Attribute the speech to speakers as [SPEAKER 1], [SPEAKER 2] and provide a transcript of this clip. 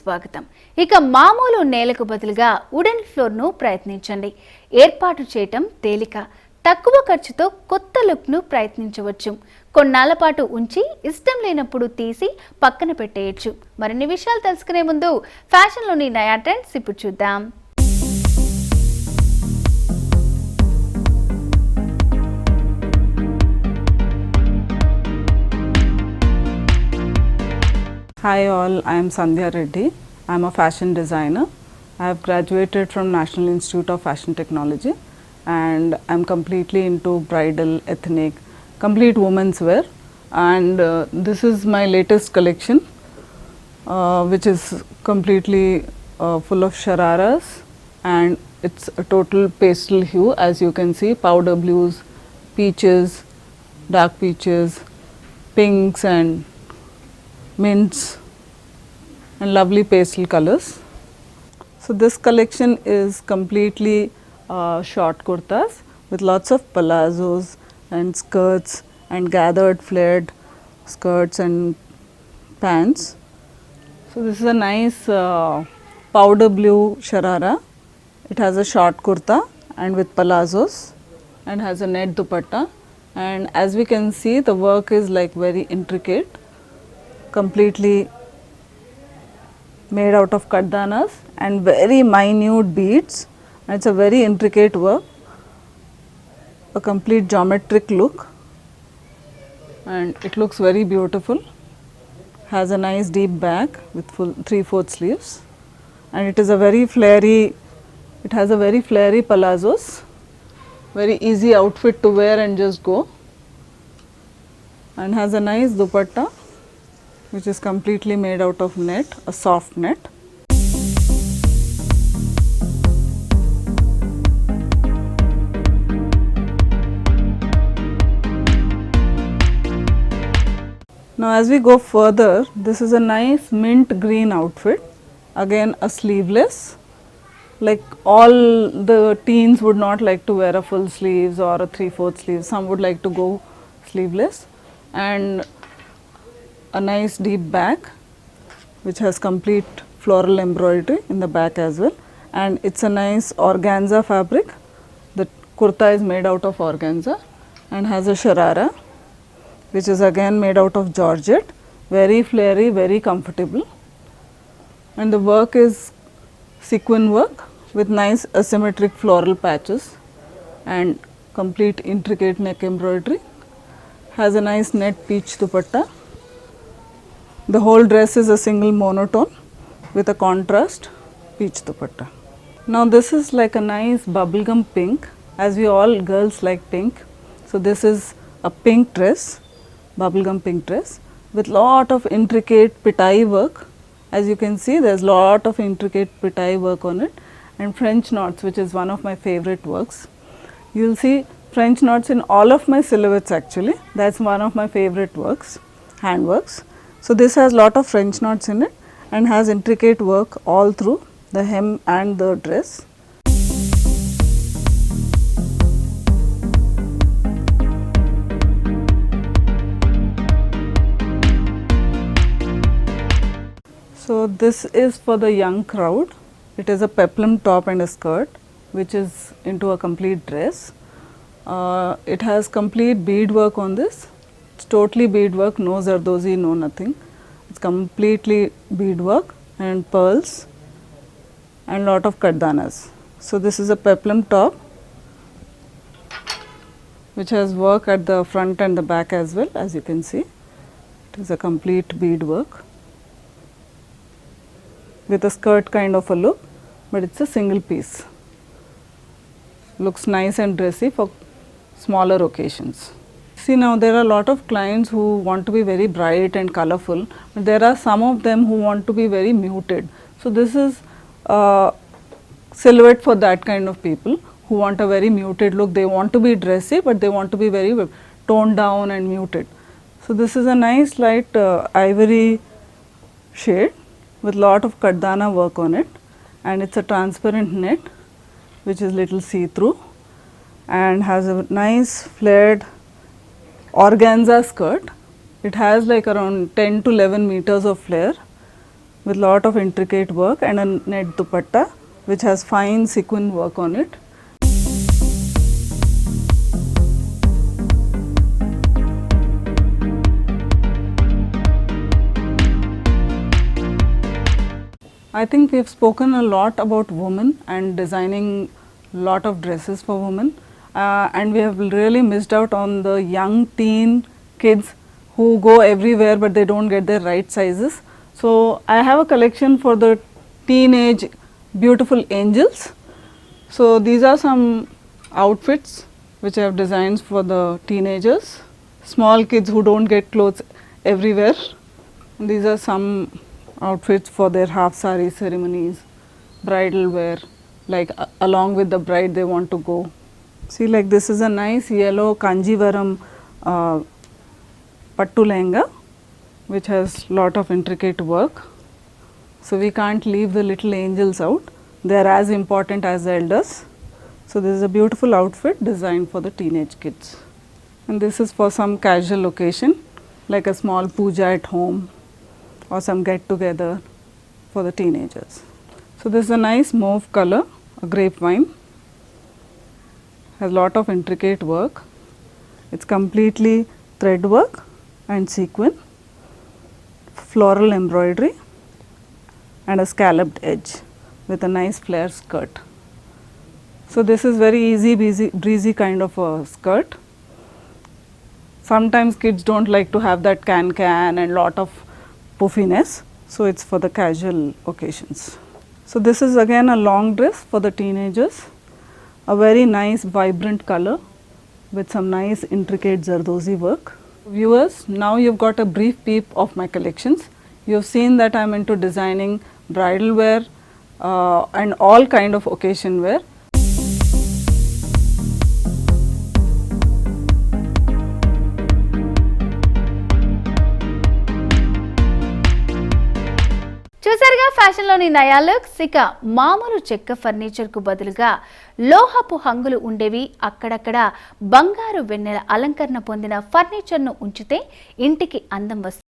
[SPEAKER 1] స్వాగతం. ఇక మామూలు నేలకు బదులుగా వుడెన్ ఫ్లోర్ ను ప్రయత్నించండి. ఏర్పాటు చేయటం తేలిక, తక్కువ ఖర్చుతో కొత్త లుక్ ను ప్రయత్నించవచ్చు. కొన్నాళ్ల పాటు ఉంచి ఇష్టం లేనప్పుడు తీసి పక్కన పెట్టేయచ్చు. మరిన్ని విషయాలు తెలుసుకునే ముందు ఫ్యాషన్ లోని నయా ట్రెండ్స్ ఇప్పుడు చూద్దాం.
[SPEAKER 2] Hi all, I am Sandhya Reddy. I am a fashion designer. I have graduated from National Institute of Fashion Technology and I am completely into bridal, ethnic, complete women's wear, and this is my latest collection which is completely full of shararas, and it's a total pastel hue. As you can see, powder blues, peaches, dark peaches, pinks and mints and lovely pastel colors. So this collection is completely short kurtas with lots of palazzos and skirts and gathered flared skirts and pants. So this is a nice powder blue sharara. It has a short kurta and with palazzos and has a net dupatta, and as we can see, the work is like very intricate, completely made out of kardanas and very minute beads, and it's a very intricate work, a complete geometric look, and it looks very beautiful. Has a nice deep back with full 3/4 sleeves, and it is a very flary, it has a very flary palazzos, very easy outfit to wear and just go, and has a nice dupatta which is completely made out of net, a soft net. Now as we go further, this is a nice mint green outfit, again a sleeveless. Like all the teens would not like to wear a full sleeves or a 3/4 sleeve, some would like to go sleeveless, and a nice deep back which has complete floral embroidery in the back as well, and it's a nice organza fabric. The kurta is made out of organza and has a sharara which is again made out of georgette, very flary, very comfortable, and the work is sequin work with nice asymmetric floral patches and complete intricate neck embroidery. Has a nice net peach dupatta. The whole dress is a single monotone with a contrast peach dupatta. Now this is like a nice bubblegum pink, as we all girls like pink. So this is a pink dress, bubblegum pink dress with lot of intricate pitai work. As you can see, there's lot of intricate pitai work on it, and French knots, which is one of my favorite works. You'll see French knots in all of my silhouettes actually. That's one of my favorite works, hand works. So this has lot of French knots in it and has intricate work all through the hem and the dress. So this is for the young crowd. It is a peplum top and a skirt which is into a complete dress. It has complete bead work on this. It's totally bead work, no zardozi, no nothing. It's completely bead work and pearls and lot of kardanas. So this is a peplum top which has work at the front and the back as well. As you can see, it is a complete bead work with a skirt kind of a look, but it's a single piece. Looks nice and dressy for smaller occasions. See, now there are a lot of clients who want to be very bright and colorful, but there are some of them who want to be very muted. So this is a silhouette for that kind of people who want a very muted look. They want to be dressy, but they want to be very toned down and muted. So this is a nice light ivory shade with lot of kardana work on it, and it's a transparent net which is little see-through and has a nice flared organza skirt. It has like around 10 to 11 meters of flare with lot of intricate work and a net dupatta which has fine sequin work on it. I think we have spoken a lot about women and designing lot of dresses for women, and we have really missed out on the young teen kids who go everywhere but they don't get their right sizes. So I have a collection for the teenage beautiful angels. So these are some outfits which I have designed for the teenagers, small kids who don't get clothes everywhere. These are some outfits for their half sari ceremonies, bridal wear, like along with the bride they want to go. See, like this is a nice yellow Kanjivaram pattu lehenga which has lot of intricate work. So we can't leave the little angels out, they are as important as the elders. So this is a beautiful outfit designed for the teenage kids. And this is for some casual occasion like a small puja at home or some get together for the teenagers. So this is a nice mauve color, a grapevine, has lot of intricate work. It's completely thread work and sequin, floral embroidery and a scalloped edge with a nice flare skirt. So this is very easy breezy kind of a skirt. Sometimes kids don't like to have that can and lot of puffiness, so it's for the casual occasions. So this is again a long dress for the teenagers, a very nice vibrant color with some nice intricate zardozi work. Viewers, now you've got a brief peep of my collections. You've seen that I'm into designing bridal wear and all kind of occasion wear.
[SPEAKER 1] చూసారుగా ఫ్యాషన్లోని నయా looks. ఇక మామూలు చెక్క ఫర్నిచర్కు బదులుగా లోహపు హంగులు ఉండేవి, అక్కడక్కడ బంగారు వెన్నెల అలంకరణ పొందిన ఫర్నిచర్ను ఉంచితే ఇంటికి అందం వస్తుంది.